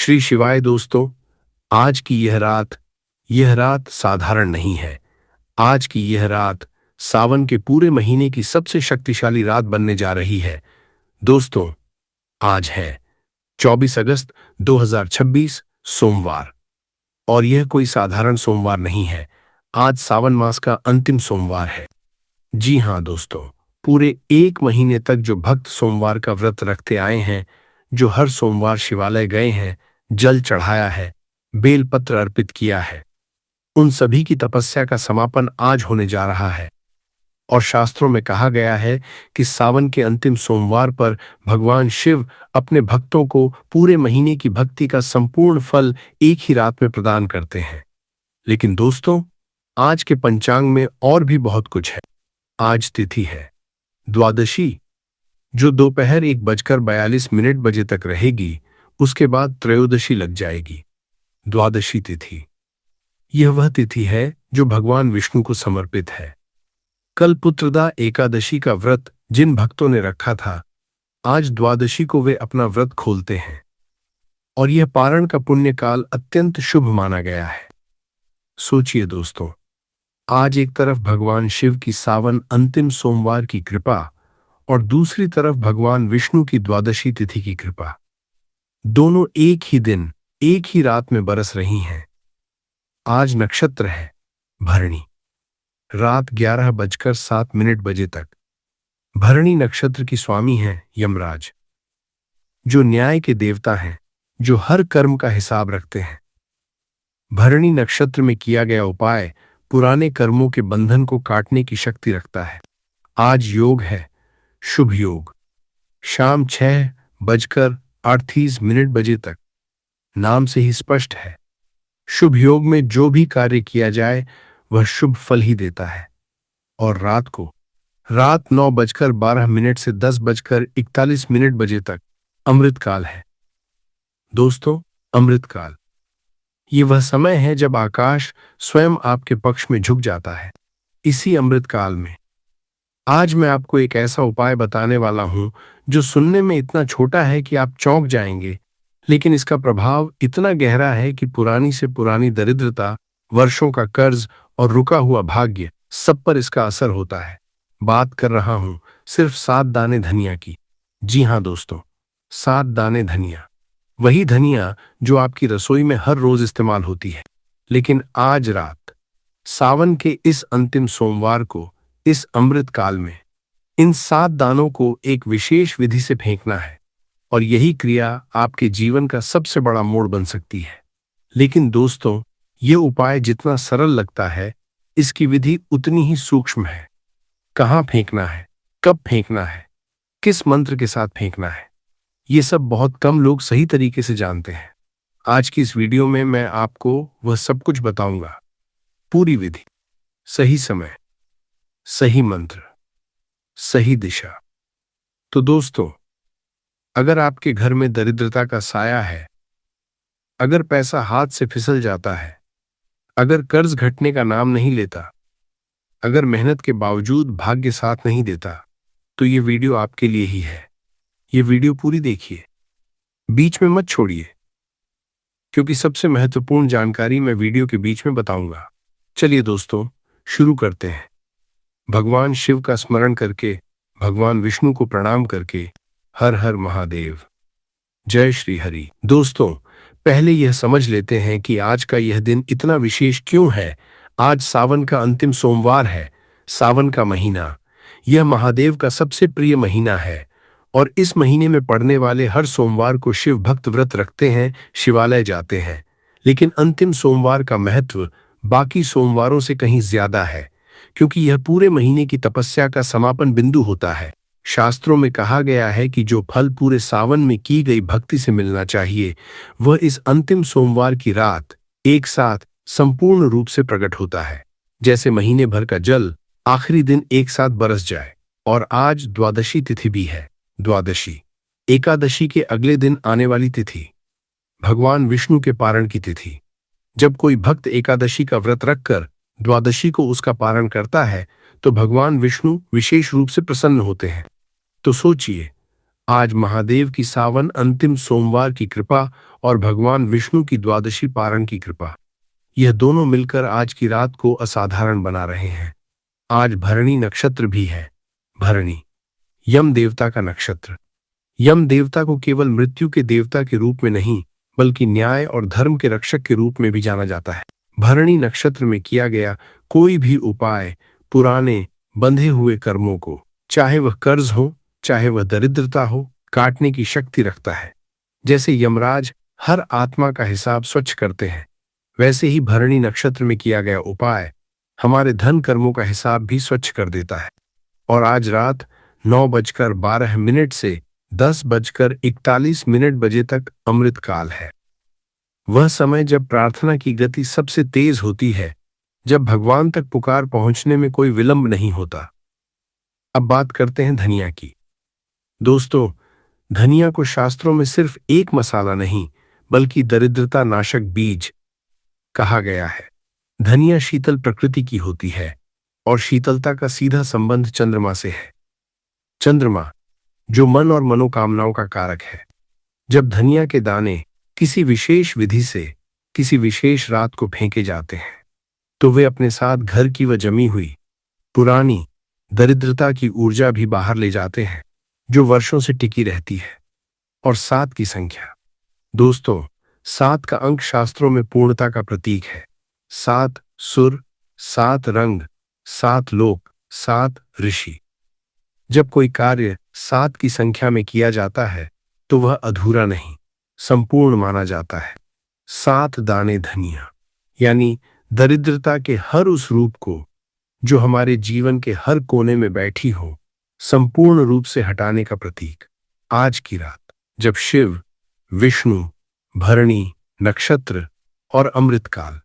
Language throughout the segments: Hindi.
श्री शिवाय दोस्तों, आज की यह रात साधारण नहीं है। आज की यह रात सावन के पूरे महीने की सबसे शक्तिशाली रात बनने जा रही है। दोस्तों, आज है 24 अगस्त 2026 सोमवार। और यह कोई साधारण सोमवार नहीं है। आज सावन मास का अंतिम सोमवार है। जी हाँ दोस्तों, पूरे एक महीने तक जो भक्त सोमवार का व्रत रखते आए हैं, जो हर सोमवार शिवालय गए हैं, जल चढ़ाया है, बेलपत्र अर्पित किया है, उन सभी की तपस्या का समापन आज होने जा रहा है। और शास्त्रों में कहा गया है कि सावन के अंतिम सोमवार पर भगवान शिव अपने भक्तों को पूरे महीने की भक्ति का संपूर्ण फल एक ही रात में प्रदान करते हैं। लेकिन दोस्तों, आज के पंचांग में और भी बहुत कुछ है। आज तिथि है द्वादशी, जो दोपहर 1:42 बजे तक रहेगी। उसके बाद त्रयोदशी लग जाएगी। द्वादशी तिथि, यह वह तिथि है जो भगवान विष्णु को समर्पित है। कल पुत्रदा एकादशी का व्रत जिन भक्तों ने रखा था, आज द्वादशी को वे अपना व्रत खोलते हैं। और यह पारण का पुण्य काल अत्यंत शुभ माना गया है। सोचिए दोस्तों, आज एक तरफ भगवान शिव की सावन अंतिम सोमवार की कृपा और दूसरी तरफ भगवान विष्णु की द्वादशी तिथि की कृपा, दोनों एक ही दिन एक ही रात में बरस रही हैं। आज नक्षत्र है भरणी, रात 11:07 बजे तक। भरणी नक्षत्र की स्वामी हैं यमराज, जो न्याय के देवता हैं, जो हर कर्म का हिसाब रखते हैं। भरणी नक्षत्र में किया गया उपाय पुराने कर्मों के बंधन को काटने की शक्ति रखता है। आज योग है शुभ योग, शाम 6:38 बजे तक। नाम से ही स्पष्ट है, शुभ योग में जो भी कार्य किया जाए वह शुभ फल ही देता है। और रात 9:12 से 10:41 बजे तक अमृतकाल है। दोस्तों, अमृतकाल ये वह समय है जब आकाश स्वयं आपके पक्ष में झुक जाता है। इसी अमृतकाल में आज मैं आपको एक ऐसा उपाय बताने वाला हूं जो सुनने में इतना छोटा है कि आप चौंक जाएंगे, लेकिन इसका प्रभाव इतना गहरा है कि पुरानी से पुरानी दरिद्रता, वर्षों का कर्ज और रुका हुआ भाग्य, सब पर इसका असर होता है। बात कर रहा हूं सिर्फ 7 दाने धनिया की। जी हां दोस्तों, 7 दाने धनिया, वही धनिया जो आपकी रसोई में हर रोज इस्तेमाल होती है। लेकिन आज रात सावन के इस अंतिम सोमवार को, इस अमृत काल में, इन 7 दानों को एक विशेष विधि से फेंकना है। और यही क्रिया आपके जीवन का सबसे बड़ा मोड़ बन सकती है। लेकिन दोस्तों, ये उपाय जितना सरल लगता है, इसकी विधि उतनी ही सूक्ष्म है। कहाँ फेंकना है, कब फेंकना है, किस मंत्र के साथ फेंकना है, ये सब बहुत कम लोग सही तरीके से जानते हैं। आज की इस वीडियो में मैं आपको वह सब कुछ बताऊंगा। पूरी विधि, सही समय, सही मंत्र, सही दिशा। तो दोस्तों, अगर आपके घर में दरिद्रता का साया है, अगर पैसा हाथ से फिसल जाता है, अगर कर्ज घटने का नाम नहीं लेता, अगर मेहनत के बावजूद भाग्य साथ नहीं देता, तो ये वीडियो आपके लिए ही है। ये वीडियो पूरी देखिए, बीच में मत छोड़िए, क्योंकि सबसे महत्वपूर्ण जानकारी मैं वीडियो के बीच में बताऊंगा। चलिए दोस्तों, शुरू करते हैं। भगवान शिव का स्मरण करके, भगवान विष्णु को प्रणाम करके, हर हर महादेव, जय श्री हरि। दोस्तों, पहले यह समझ लेते हैं कि आज का यह दिन इतना विशेष क्यों है। आज सावन का अंतिम सोमवार है। सावन का महीना यह महादेव का सबसे प्रिय महीना है। और इस महीने में पड़ने वाले हर सोमवार को शिव भक्त व्रत रखते हैं, शिवालय जाते हैं। लेकिन अंतिम सोमवार का महत्व बाकी सोमवारों से कहीं ज्यादा है, क्योंकि यह पूरे महीने की तपस्या का समापन बिंदु होता है। शास्त्रों में कहा गया है कि जो फल पूरे सावन में की गई भक्ति से मिलना चाहिए, वह इस अंतिम सोमवार की रात एक साथ संपूर्ण रूप से प्रकट होता है। जैसे महीने भर का जल आखिरी दिन एक साथ बरस जाए। और आज द्वादशी तिथि भी है। द्वादशी एकादशी के अगले दिन आने वाली तिथि, भगवान विष्णु के पारण की तिथि। जब कोई भक्त एकादशी का व्रत रखकर द्वादशी को उसका पारण करता है, तो भगवान विष्णु विशेष रूप से प्रसन्न होते हैं। तो सोचिए, आज महादेव की सावन अंतिम सोमवार की कृपा और भगवान विष्णु की द्वादशी पारण की कृपा, यह दोनों मिलकर आज की रात को असाधारण बना रहे हैं। आज भरणी नक्षत्र भी है। भरणी यम देवता का नक्षत्र। यम देवता को केवल मृत्यु के देवता के रूप में नहीं, बल्कि न्याय और धर्म के रक्षक के रूप में भी जाना जाता है। भरणी नक्षत्र में किया गया कोई भी उपाय पुराने बंधे हुए कर्मों को, चाहे वह कर्ज हो, चाहे वह दरिद्रता हो, काटने की शक्ति रखता है। जैसे यमराज हर आत्मा का हिसाब स्वच्छ करते हैं, वैसे ही भरणी नक्षत्र में किया गया उपाय हमारे धन कर्मों का हिसाब भी स्वच्छ कर देता है। और आज रात 9:12 से 10:41 बजे तक अमृत काल है। वह समय जब प्रार्थना की गति सबसे तेज होती है, जब भगवान तक पुकार पहुंचने में कोई विलंब नहीं होता। अब बात करते हैं धनिया की। दोस्तों, धनिया को शास्त्रों में सिर्फ एक मसाला नहीं, बल्कि दरिद्रता नाशक बीज कहा गया है। धनिया शीतल प्रकृति की होती है और शीतलता का सीधा संबंध चंद्रमा से है। चंद्रमा जो मन और मनोकामनाओं का कारक है। जब धनिया के दाने किसी विशेष विधि से किसी विशेष रात को फेंके जाते हैं, तो वे अपने साथ घर की वह जमी हुई पुरानी दरिद्रता की ऊर्जा भी बाहर ले जाते हैं, जो वर्षों से टिकी रहती है। और 7 की संख्या। दोस्तों, 7 का अंक शास्त्रों में पूर्णता का प्रतीक है। 7 सुर, 7 रंग, 7 लोक, 7 ऋषि। जब कोई कार्य 7 की संख्या में किया जाता है, तो वह अधूरा नहीं, संपूर्ण माना जाता है। 7 दाने धनिया, यानी दरिद्रता के हर उस रूप को जो हमारे जीवन के हर कोने में बैठी हो, संपूर्ण रूप से हटाने का प्रतीक। आज की रात जब शिव, विष्णु, भरणी नक्षत्र और अमृतकाल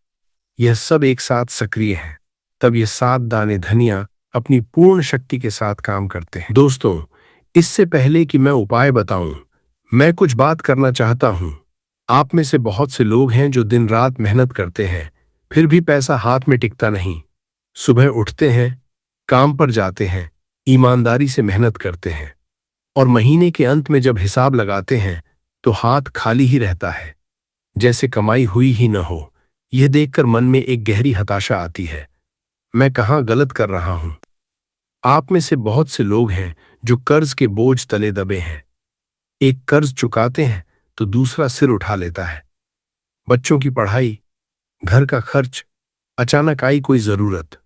यह सब एक साथ सक्रिय हैं, तब ये 7 दाने धनिया अपनी पूर्ण शक्ति के साथ काम करते हैं। दोस्तों, इससे पहले कि मैं उपाय बताऊं, मैं कुछ बात करना चाहता हूं। आप में से बहुत से लोग हैं जो दिन रात मेहनत करते हैं, फिर भी पैसा हाथ में टिकता नहीं। सुबह उठते हैं, काम पर जाते हैं, ईमानदारी से मेहनत करते हैं, और महीने के अंत में जब हिसाब लगाते हैं तो हाथ खाली ही रहता है, जैसे कमाई हुई ही न हो। यह देखकर मन में एक गहरी हताशा आती है। मैं कहाँ गलत कर रहा हूं? आप में से बहुत से लोग हैं जो कर्ज के बोझ तले दबे हैं। एक कर्ज चुकाते हैं तो दूसरा सिर उठा लेता है। बच्चों की पढ़ाई, घर का खर्च, अचानक आई कोई जरूरत,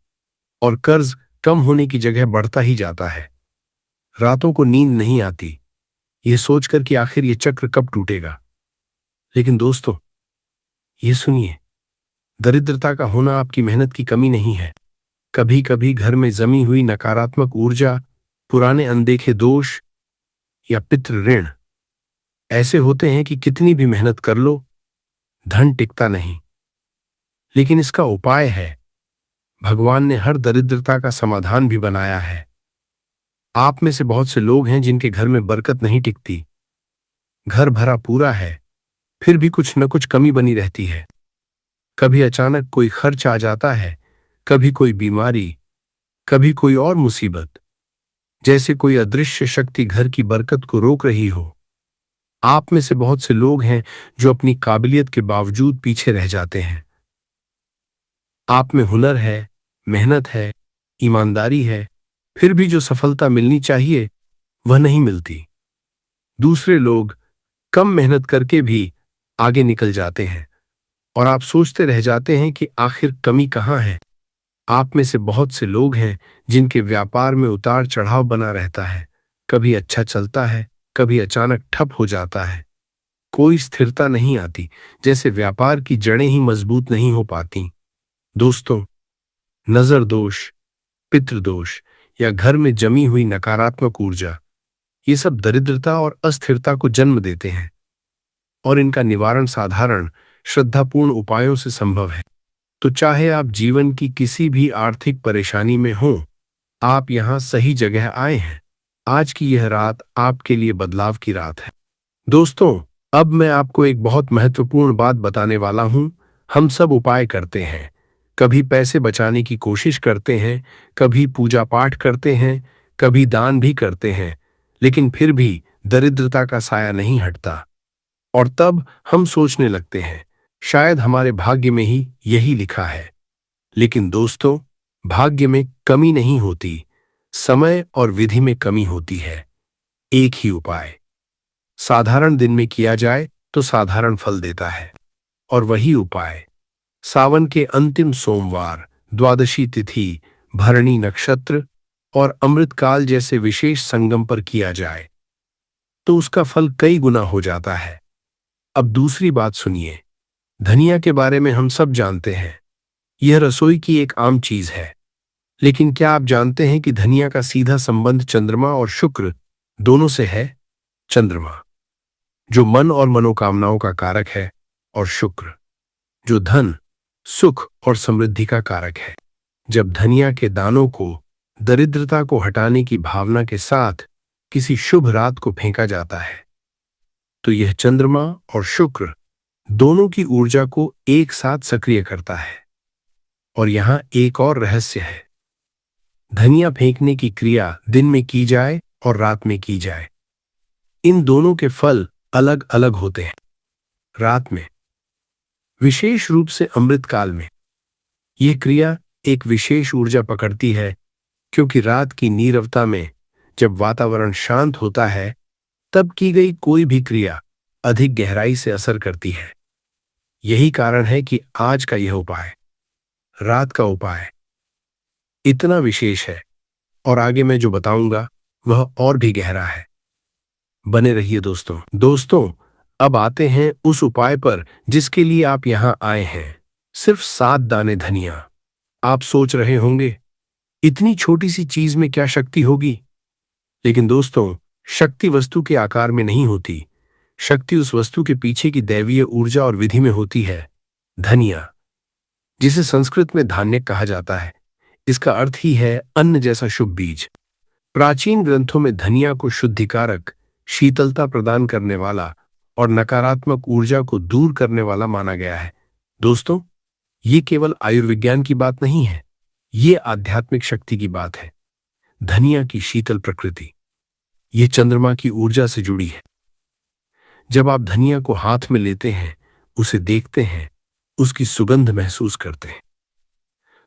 और कर्ज कम होने की जगह बढ़ता ही जाता है। रातों को नींद नहीं आती, यह सोचकर कि आखिर ये चक्र कब टूटेगा। लेकिन दोस्तों, ये सुनिए, दरिद्रता का होना आपकी मेहनत की कमी नहीं है। कभी कभी घर में जमी हुई नकारात्मक ऊर्जा, पुराने अनदेखे दोष या पितृ ऋण ऐसे होते हैं कि कितनी भी मेहनत कर लो, धन टिकता नहीं। लेकिन इसका उपाय है। भगवान ने हर दरिद्रता का समाधान भी बनाया है। आप में से बहुत से लोग हैं जिनके घर में बरकत नहीं टिकती। घर भरा पूरा है, फिर भी कुछ न कुछ कमी बनी रहती है। कभी अचानक कोई खर्च आ जाता है, कभी कोई बीमारी, कभी कोई और मुसीबत, जैसे कोई अदृश्य शक्ति घर की बरकत को रोक रही हो। आप में से बहुत से लोग हैं जो अपनी काबिलियत के बावजूद पीछे रह जाते हैं। आप में हुनर है, मेहनत है, ईमानदारी है, फिर भी जो सफलता मिलनी चाहिए वह नहीं मिलती। दूसरे लोग कम मेहनत करके भी आगे निकल जाते हैं, और आप सोचते रह जाते हैं कि आखिर कमी कहाँ है। आप में से बहुत से लोग हैं जिनके व्यापार में उतार चढ़ाव बना रहता है। कभी अच्छा चलता है, कभी अचानक ठप हो जाता है। कोई स्थिरता नहीं आती, जैसे व्यापार की जड़ें ही मजबूत नहीं हो पाती। दोस्तों, नजर दोष, पितृदोष या घर में जमी हुई नकारात्मक ऊर्जा, ये सब दरिद्रता और अस्थिरता को जन्म देते हैं, और इनका निवारण साधारण श्रद्धापूर्ण उपायों से संभव है। तो चाहे आप जीवन की किसी भी आर्थिक परेशानी में हों, आप यहाँ सही जगह आए हैं। आज की यह रात आपके लिए बदलाव की रात है। दोस्तों, अब मैं आपको एक बहुत महत्वपूर्ण बात बताने वाला हूं। हम सब उपाय करते हैं, कभी पैसे बचाने की कोशिश करते हैं, कभी पूजा पाठ करते हैं, कभी दान भी करते हैं, लेकिन फिर भी दरिद्रता का साया नहीं हटता। और तब हम सोचने लगते हैं शायद हमारे भाग्य में ही यही लिखा है। लेकिन दोस्तों, भाग्य में कमी नहीं होती, समय और विधि में कमी होती है। एक ही उपाय साधारण दिन में किया जाए तो साधारण फल देता है, और वही उपाय सावन के अंतिम सोमवार, द्वादशी तिथि, भरणी नक्षत्र और अमृतकाल जैसे विशेष संगम पर किया जाए तो उसका फल कई गुना हो जाता है। अब दूसरी बात सुनिए। धनिया के बारे में हम सब जानते हैं, यह रसोई की एक आम चीज है। लेकिन क्या आप जानते हैं कि धनिया का सीधा संबंध चंद्रमा और शुक्र दोनों से है? चंद्रमा जो मन और मनोकामनाओं का कारक है, और शुक्र जो धन, सुख और समृद्धि का कारक है। जब धनिया के दानों को दरिद्रता को हटाने की भावना के साथ किसी शुभ रात को फेंका जाता है तो यह चंद्रमा और शुक्र दोनों की ऊर्जा को एक साथ सक्रिय करता है। और यहां एक और रहस्य है। धनिया फेंकने की क्रिया दिन में की जाए और रात में की जाए, इन दोनों के फल अलग अलग होते हैं। रात में, विशेष रूप से अमृतकाल में, यह क्रिया एक विशेष ऊर्जा पकड़ती है, क्योंकि रात की नीरवता में जब वातावरण शांत होता है तब की गई कोई भी क्रिया अधिक गहराई से असर करती है। यही कारण है कि आज का यह उपाय, रात का उपाय, इतना विशेष है। और आगे मैं जो बताऊंगा वह और भी गहरा है। बने रहिए दोस्तों, अब आते हैं उस उपाय पर जिसके लिए आप यहां आए हैं। सिर्फ 7 दाने धनिया। आप सोच रहे होंगे इतनी छोटी सी चीज में क्या शक्ति होगी? लेकिन दोस्तों, शक्ति वस्तु के आकार में नहीं होती। शक्ति उस वस्तु के पीछे की दैवीय ऊर्जा और विधि में होती है। धनिया, जिसे संस्कृत में धान्य कहा जाता है, इसका अर्थ ही है अन्न जैसा शुभ बीज। प्राचीन ग्रंथों में धनिया को शुद्धिकारक, शीतलता प्रदान करने वाला और नकारात्मक ऊर्जा को दूर करने वाला माना गया है। दोस्तों, ये केवल आयुर्विज्ञान की बात नहीं है, ये आध्यात्मिक शक्ति की बात है। धनिया की शीतल प्रकृति, ये चंद्रमा की ऊर्जा से जुड़ी है। जब आप धनिया को हाथ में लेते हैं, उसे देखते हैं, उसकी सुगंध महसूस करते हैं,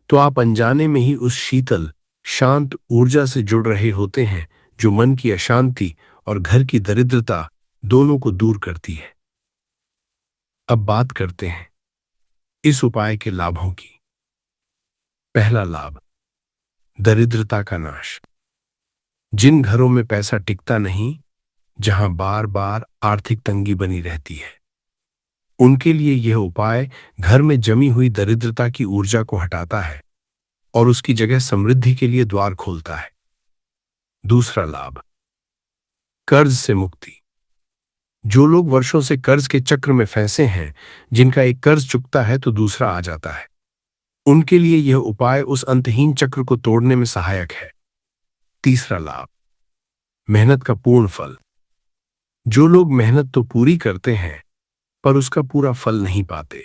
तो आप अनजाने में ही उस शीतल, शांत ऊर्जा से जुड़ रहे होते हैं जो मन की अशांति और घर की दरिद्रता दोनों को दूर करती है। अब बात करते हैं इस उपाय के लाभों की। पहला लाभ, दरिद्रता का नाश। जिन घरों में पैसा टिकता नहीं, जहां बार बार आर्थिक तंगी बनी रहती है, उनके लिए यह उपाय घर में जमी हुई दरिद्रता की ऊर्जा को हटाता है और उसकी जगह समृद्धि के लिए द्वार खोलता है। दूसरा लाभ, कर्ज से मुक्ति। जो लोग वर्षों से कर्ज के चक्र में फंसे हैं, जिनका एक कर्ज चुकता है तो दूसरा आ जाता है, उनके लिए यह उपाय उस अंतहीन चक्र को तोड़ने में सहायक है। तीसरा लाभ, मेहनत का पूर्ण फल। जो लोग मेहनत तो पूरी करते हैं पर उसका पूरा फल नहीं पाते,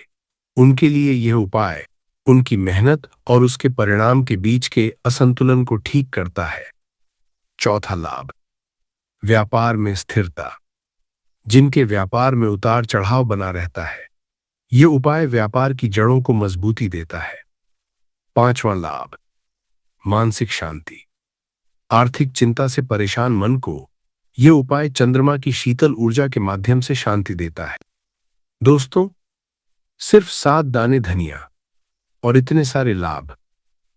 उनके लिए यह उपाय उनकी मेहनत और उसके परिणाम के बीच के असंतुलन को ठीक करता है। चौथा लाभ, व्यापार में स्थिरता। जिनके व्यापार में उतार चढ़ाव बना रहता है, यह उपाय व्यापार की जड़ों को मजबूती देता है। पांचवां लाभ, मानसिक शांति। आर्थिक चिंता से परेशान मन को यह उपाय चंद्रमा की शीतल ऊर्जा के माध्यम से शांति देता है। दोस्तों, सिर्फ 7 दाने धनिया और इतने सारे लाभ,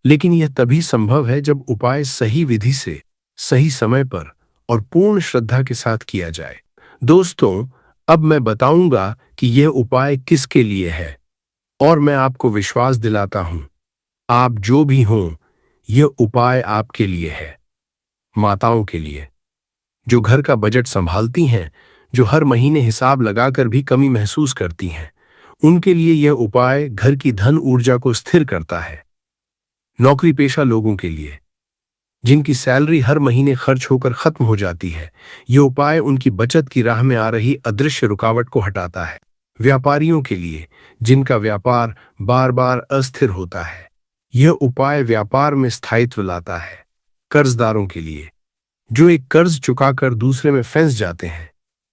लेकिन यह तभी संभव है जब उपाय सही विधि से, सही समय पर और पूर्ण श्रद्धा के साथ किया जाए। दोस्तों, अब मैं बताऊंगा कि यह उपाय किसके लिए है, और मैं आपको विश्वास दिलाता हूं, आप जो भी हों, यह उपाय आपके लिए है। माताओं के लिए, जो घर का बजट संभालती हैं, जो हर महीने हिसाब लगाकर भी कमी महसूस करती हैं, उनके लिए यह उपाय घर की धन ऊर्जा को स्थिर करता है। नौकरी पेशा लोगों के लिए, जिनकी सैलरी हर महीने खर्च होकर खत्म हो जाती है, यह उपाय उनकी बचत की राह में आ रही अदृश्य रुकावट को हटाता है। व्यापारियों के लिए, जिनका व्यापार बार बार अस्थिर होता है, यह उपाय व्यापार में स्थायित्व लाता है। कर्जदारों के लिए, जो एक कर्ज चुकाकर दूसरे में फंस जाते हैं।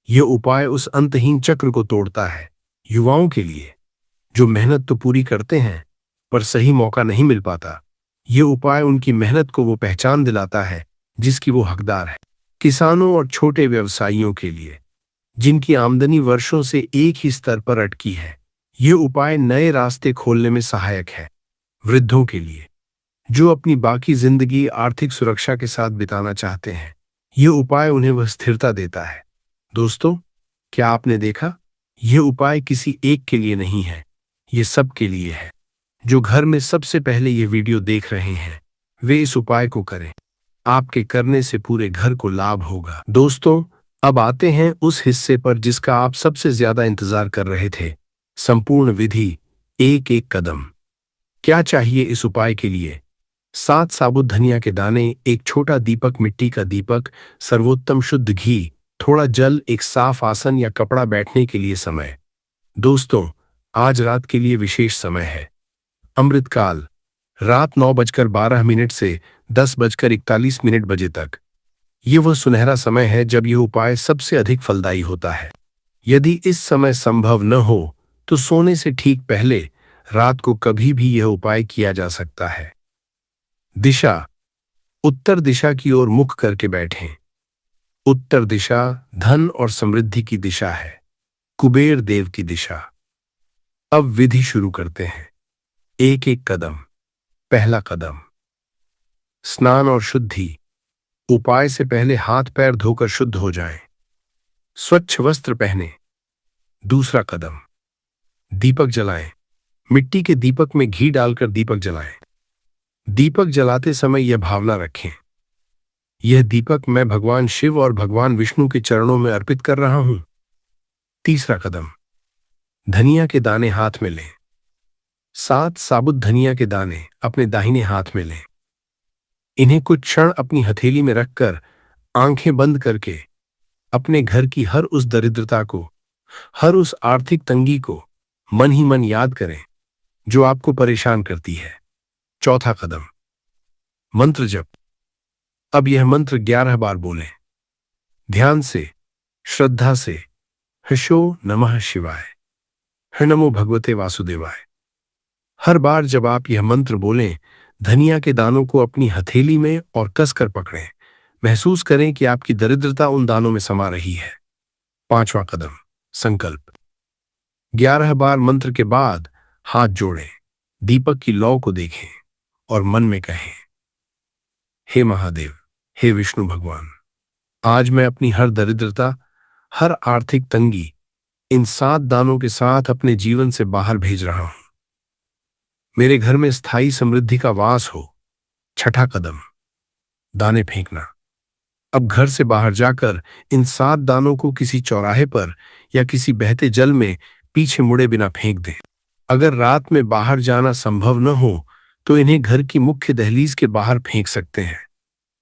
यह उपाय उस अंतहीन चक्र को तोड़ता है। युवाओं के लिए, जो मेहनत तो पूरी करते हैं पर सही मौका नहीं मिल पाता, यह उपाय उनकी मेहनत को वो पहचान दिलाता है जिसकी वो हकदार है। किसानों और छोटे व्यवसायियों के लिए, जिनकी आमदनी वर्षों से एक ही स्तर पर अटकी है, यह उपाय नए रास्ते खोलने में सहायक है। वृद्धों के लिए, जो अपनी बाकी जिंदगी आर्थिक सुरक्षा के साथ बिताना चाहते हैं, यह उपाय उन्हें वह स्थिरता देता है। दोस्तों, क्या आपने देखा? यह उपाय किसी एक के लिए नहीं है, यह सबके लिए है। जो घर में सबसे पहले यह वीडियो देख रहे हैं, वे इस उपाय को करें। आपके करने से पूरे घर को लाभ होगा। दोस्तों, अब आते हैं उस हिस्से पर जिसका आप सबसे ज्यादा इंतजार कर रहे थे। संपूर्ण विधि, एक एक कदम। क्या चाहिए इस उपाय के लिए? 7 साबुत धनिया के दाने, एक छोटा दीपक, मिट्टी का दीपक, सर्वोत्तम शुद्ध घी, थोड़ा जल, एक साफ आसन या कपड़ा, बैठने के लिए समय। दोस्तों, आज रात के लिए विशेष समय है। अमृतकाल, रात 9:12 से 10:41 बजे तक। ये वह सुनहरा समय है जब यह उपाय सबसे अधिक फलदायी होता है। यदि इस समय संभव न हो तो सोने से ठीक पहले रात को कभी भी यह उपाय किया जा सकता है। दिशा, उत्तर दिशा की ओर मुख करके बैठें। उत्तर दिशा धन और समृद्धि की दिशा है, कुबेर देव की दिशा। अब विधि शुरू करते हैं। एक एक कदम। पहला कदम, स्नान और शुद्धि। उपाय से पहले हाथ पैर धोकर शुद्ध हो जाएं। स्वच्छ वस्त्र पहने। दूसरा कदम, दीपक जलाएं। मिट्टी के दीपक में घी डालकर दीपक जलाएं। दीपक जलाते समय यह भावना रखें, यह दीपक मैं भगवान शिव और भगवान विष्णु के चरणों में अर्पित कर रहा हूं। तीसरा कदम, धनिया के दाने हाथ में लें। 7 साबुत धनिया के दाने अपने दाहिने हाथ में लें। इन्हें कुछ क्षण अपनी हथेली में रखकर, आंखें बंद करके, अपने घर की हर उस दरिद्रता को, हर उस आर्थिक तंगी को मन ही मन याद करें जो आपको परेशान करती है। चौथा कदम, मंत्र जप। अब यह मंत्र 11 बार बोलें, ध्यान से, श्रद्धा से। हशो नमः शिवाय, ह नमो भगवते वासुदेवाय। हर बार जब आप यह मंत्र बोलें, धनिया के दानों को अपनी हथेली में और कसकर पकड़ें। महसूस करें कि आपकी दरिद्रता उन दानों में समा रही है। पांचवा कदम, संकल्प। 11 बार मंत्र के बाद हाथ जोड़ें, दीपक की लौ को देखें और मन में कहें, हे महादेव, हे विष्णु भगवान, आज मैं अपनी हर दरिद्रता, हर आर्थिक तंगी इन 7 दानों के साथ अपने जीवन से बाहर भेज रहा हूं। मेरे घर में स्थायी समृद्धि का वास हो। छठा कदम, दाने फेंकना। अब घर से बाहर जाकर इन 7 दानों को किसी चौराहे पर या किसी बहते जल में पीछे मुड़े बिना फेंक दें। अगर रात में बाहर जाना संभव न हो तो इन्हें घर की मुख्य दहलीज के बाहर फेंक सकते हैं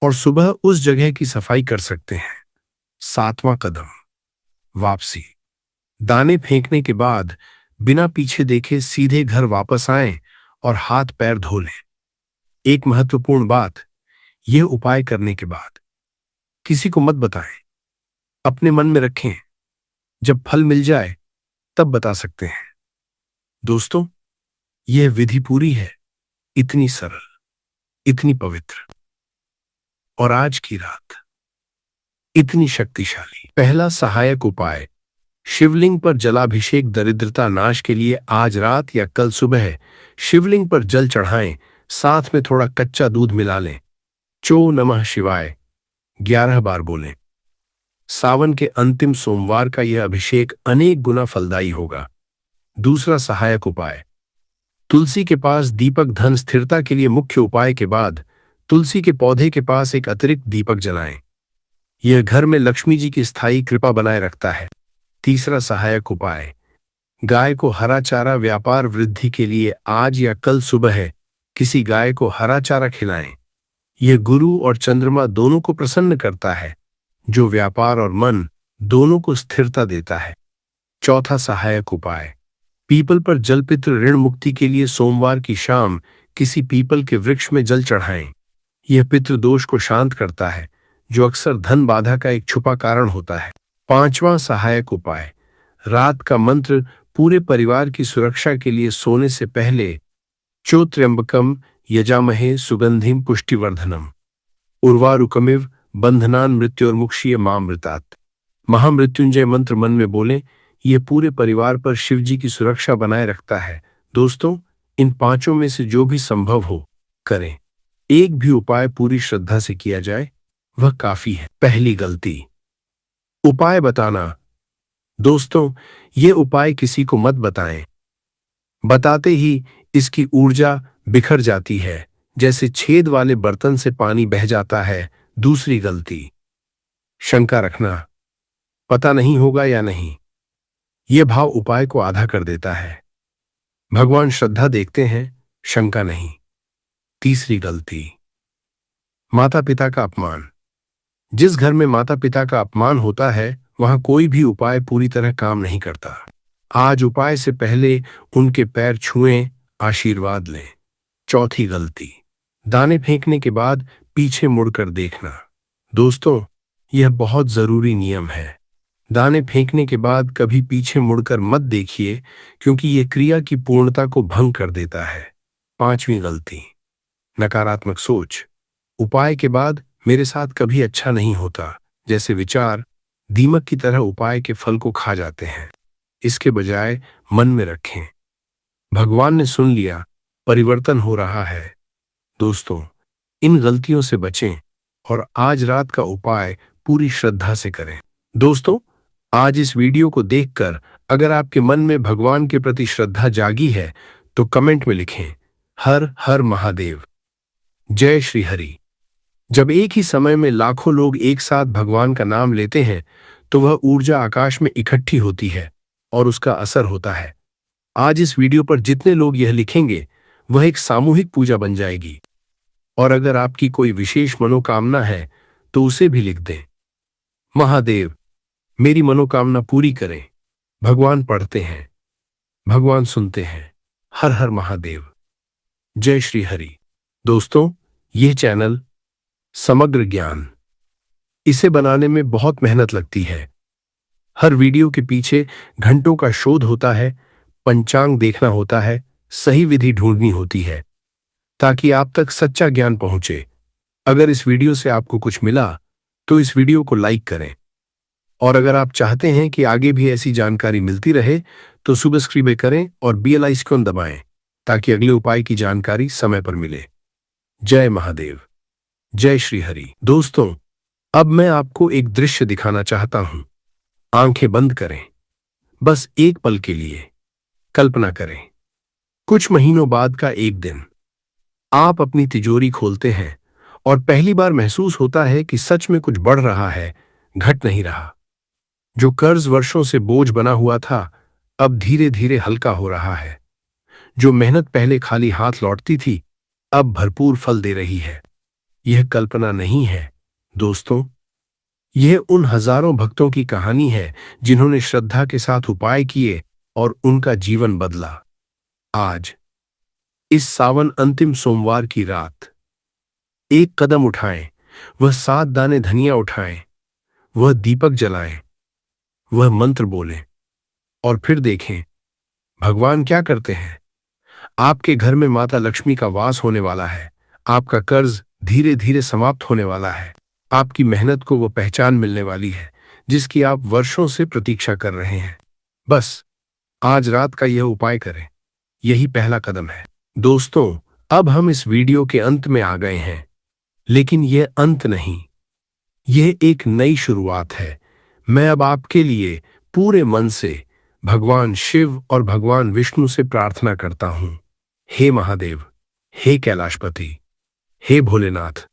और सुबह उस जगह की सफाई कर सकते हैं। 7वां कदम, वापसी। दाने फेंकने के बाद बिना पीछे देखे सीधे घर वापस आएं और हाथ पैर धो लें। एक महत्वपूर्ण बात, यह उपाय करने के बाद किसी को मत बताएं, अपने मन में रखें। जब फल मिल जाए तब बता सकते हैं। दोस्तों, यह विधि पूरी है, इतनी सरल, इतनी पवित्र, और आज की रात इतनी शक्तिशाली। पहला सहायक उपाय, शिवलिंग पर जलाभिषेक। दरिद्रता नाश के लिए आज रात या कल सुबह शिवलिंग पर जल चढ़ाएं, साथ में थोड़ा कच्चा दूध मिला लें। चो नमः शिवाय 11 बार बोलें। सावन के अंतिम सोमवार का यह अभिषेक अनेक गुना फलदायी होगा। दूसरा सहायक उपाय, तुलसी के पास दीपक। धन स्थिरता के लिए मुख्य उपाय के बाद तुलसी के पौधे के पास एक अतिरिक्त दीपक जलाएं। यह घर में लक्ष्मी जी की स्थायी कृपा बनाए रखता है। तीसरा सहायक उपाय, गाय को हरा चारा। व्यापार वृद्धि के लिए आज या कल सुबह किसी गाय को हरा चारा खिलाएं। यह गुरु और चंद्रमा दोनों को प्रसन्न करता है, जो व्यापार और मन दोनों को स्थिरता देता है। चौथा सहायक उपाय, पीपल पर जल। पितृ ऋण मुक्ति के लिए सोमवार की शाम किसी पीपल के वृक्ष में जल चढ़ाएं। यह पितृदोष को शांत करता है, जो अक्सर धन बाधा का एक छुपा कारण होता है। पांचवां सहायक उपाय, रात का मंत्र पूरे परिवार की सुरक्षा के लिए सोने से पहले चोत्र्यंबकम यजामहे सुगंधिम पुष्टिवर्धनम उर्वारुकमिव बंधनान मृत्योर्मुक्षीय मामृतात्। महामृत्युंजय मंत्र मन में बोलें, यह पूरे परिवार पर शिव जी की सुरक्षा बनाए रखता है। दोस्तों, इन पांचों में से जो भी संभव हो करें। एक भी उपाय पूरी श्रद्धा से किया जाए, वह काफी है। पहली गलती, उपाय बताना। दोस्तों, ये उपाय किसी को मत बताएं। बताते ही इसकी ऊर्जा बिखर जाती है, जैसे छेद वाले बर्तन से पानी बह जाता है। दूसरी गलती, शंका रखना, पता नहीं होगा या नहीं। यह भाव उपाय को आधा कर देता है। भगवान श्रद्धा देखते हैं, शंका नहीं। तीसरी गलती, माता पिता का अपमान। जिस घर में माता पिता का अपमान होता है, वहां कोई भी उपाय पूरी तरह काम नहीं करता। आज उपाय से पहले उनके पैर छुएं, आशीर्वाद लें। चौथी गलती, दाने फेंकने के बाद पीछे मुड़कर देखना। दोस्तों, यह बहुत जरूरी नियम है। दाने फेंकने के बाद कभी पीछे मुड़कर मत देखिए, क्योंकि यह क्रिया की पूर्णता को भंग कर देता है। पांचवी गलती, नकारात्मक सोच। उपाय के बाद मेरे साथ कभी अच्छा नहीं होता जैसे विचार दीमक की तरह उपाय के फल को खा जाते हैं। इसके बजाय मन में रखें, भगवान ने सुन लिया, परिवर्तन हो रहा है। दोस्तों, इन गलतियों से बचें और आज रात का उपाय पूरी श्रद्धा से करें। दोस्तों, आज इस वीडियो को देखकर अगर आपके मन में भगवान के प्रति श्रद्धा जागी है तो कमेंट में लिखें, हर हर महादेव, जय श्री हरि। जब एक ही समय में लाखों लोग एक साथ भगवान का नाम लेते हैं तो वह ऊर्जा आकाश में इकट्ठी होती है और उसका असर होता है। आज इस वीडियो पर जितने लोग यह लिखेंगे वह एक सामूहिक पूजा बन जाएगी। और अगर आपकी कोई विशेष मनोकामना है तो उसे भी लिख दें, महादेव मेरी मनोकामना पूरी करें। भगवान पढ़ते हैं, भगवान सुनते हैं। हर हर महादेव, जय श्री हरि। दोस्तों, यह चैनल समग्र ज्ञान, इसे बनाने में बहुत मेहनत लगती है। हर वीडियो के पीछे घंटों का शोध होता है, पंचांग देखना होता है, सही विधि ढूंढनी होती है ताकि आप तक सच्चा ज्ञान पहुंचे। अगर इस वीडियो से आपको कुछ मिला तो इस वीडियो को लाइक करें, और अगर आप चाहते हैं कि आगे भी ऐसी जानकारी मिलती रहे तो सब्सक्राइब करें और बेल आइकन दबाएं ताकि अगले उपाय की जानकारी समय पर मिले। जय महादेव, जय श्री हरि। दोस्तों, अब मैं आपको एक दृश्य दिखाना चाहता हूं। आंखें बंद करें, बस एक पल के लिए कल्पना करें। कुछ महीनों बाद का एक दिन, आप अपनी तिजोरी खोलते हैं और पहली बार महसूस होता है कि सच में कुछ बढ़ रहा है, घट नहीं रहा। जो कर्ज वर्षों से बोझ बना हुआ था, अब धीरे धीरे हल्का हो रहा है। जो मेहनत पहले खाली हाथ लौटती थी, अब भरपूर फल दे रही है। यह कल्पना नहीं है दोस्तों, यह उन हजारों भक्तों की कहानी है जिन्होंने श्रद्धा के साथ उपाय किए और उनका जीवन बदला। आज इस सावन अंतिम सोमवार की रात एक कदम उठाएं, वह 7 दाने धनिया उठाएं, वह दीपक जलाएं, वह मंत्र बोलें और फिर देखें भगवान क्या करते हैं। आपके घर में माता लक्ष्मी का वास होने वाला है। आपका कर्ज धीरे धीरे समाप्त होने वाला है। आपकी मेहनत को वो पहचान मिलने वाली है जिसकी आप वर्षों से प्रतीक्षा कर रहे हैं। बस आज रात का यह उपाय करें, यही पहला कदम है। दोस्तों, अब हम इस वीडियो के अंत में आ गए हैं, लेकिन यह अंत नहीं, यह एक नई शुरुआत है। मैं अब आपके लिए पूरे मन से भगवान शिव और भगवान विष्णु से प्रार्थना करता हूं। हे महादेव, हे कैलाशपति, हे भोलेनाथ,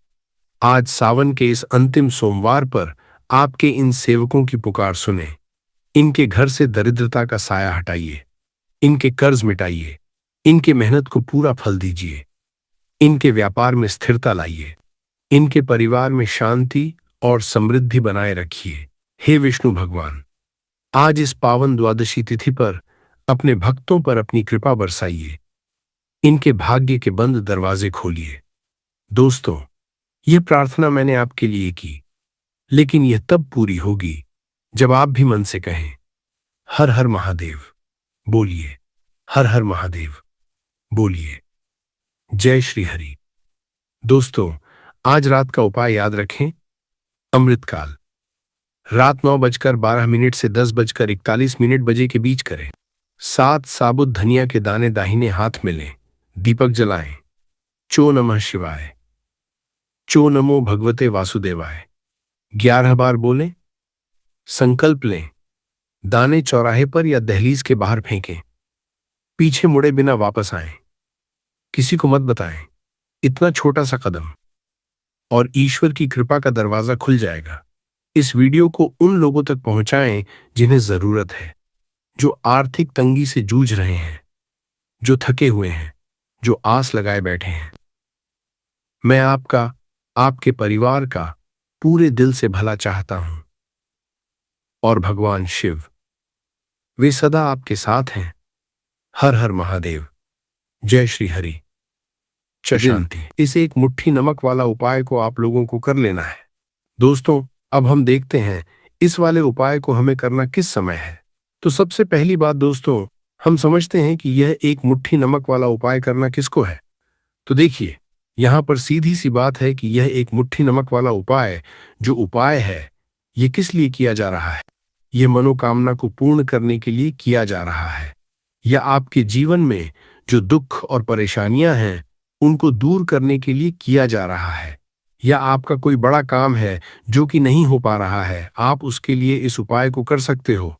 आज सावन के इस अंतिम सोमवार पर आपके इन सेवकों की पुकार सुने। इनके घर से दरिद्रता का साया हटाइए, इनके कर्ज मिटाइए, इनके मेहनत को पूरा फल दीजिए, इनके व्यापार में स्थिरता लाइए, इनके परिवार में शांति और समृद्धि बनाए रखिए। हे विष्णु भगवान, आज इस पावन द्वादशी तिथि पर अपने भक्तों पर अपनी कृपा बरसाइए, इनके भाग्य के बंद दरवाजे खोलिए। दोस्तों, यह प्रार्थना मैंने आपके लिए की, लेकिन यह तब पूरी होगी जब आप भी मन से कहें, हर हर महादेव। बोलिए, हर हर महादेव। बोलिए, जय श्री हरि। दोस्तों, आज रात का उपाय याद रखें। अमृतकाल रात 9:12 से 10:41 बजे के बीच करें। 7 साबुत धनिया के दाने दाहिने हाथ में लें, दीपक जलाएं। चो नमः शिवाय, चो नमो भगवते वासुदेवाय 11 बार बोलें। संकल्प लें, दाने चौराहे पर या दहलीज के बाहर फेंकें। पीछे मुड़े बिना वापस आएं। किसी को मत बताएं। इतना छोटा सा कदम और ईश्वर की कृपा का दरवाजा खुल जाएगा। इस वीडियो को उन लोगों तक पहुंचाएं जिन्हें जरूरत है, जो आर्थिक तंगी से जूझ रहे हैं, जो थके हुए हैं, जो आस लगाए बैठे हैं। मैं आपका, आपके परिवार का पूरे दिल से भला चाहता हूं और भगवान शिव, वे सदा आपके साथ हैं। हर हर महादेव। जय श्री हरि। शांति। इस एक मुट्ठी नमक वाला उपाय को आप लोगों को कर लेना है। दोस्तों, अब हम देखते हैं इस वाले उपाय को हमें करना किस समय है। तो सबसे पहली बात दोस्तों, हम समझते हैं कि यह एक मुट्ठी नमक वाला उपाय करना किसको है। तो देखिए, यहां पर सीधी सी बात है कि यह एक मुट्ठी नमक वाला उपाय, जो उपाय है, यह किस लिए किया जा रहा है। यह मनोकामना को पूर्ण करने के लिए किया जा रहा है, या आपके जीवन में जो दुख और परेशानियां हैं उनको दूर करने के लिए किया जा रहा है, या आपका कोई बड़ा काम है जो कि नहीं हो पा रहा है, आप उसके लिए इस उपाय को कर सकते हो।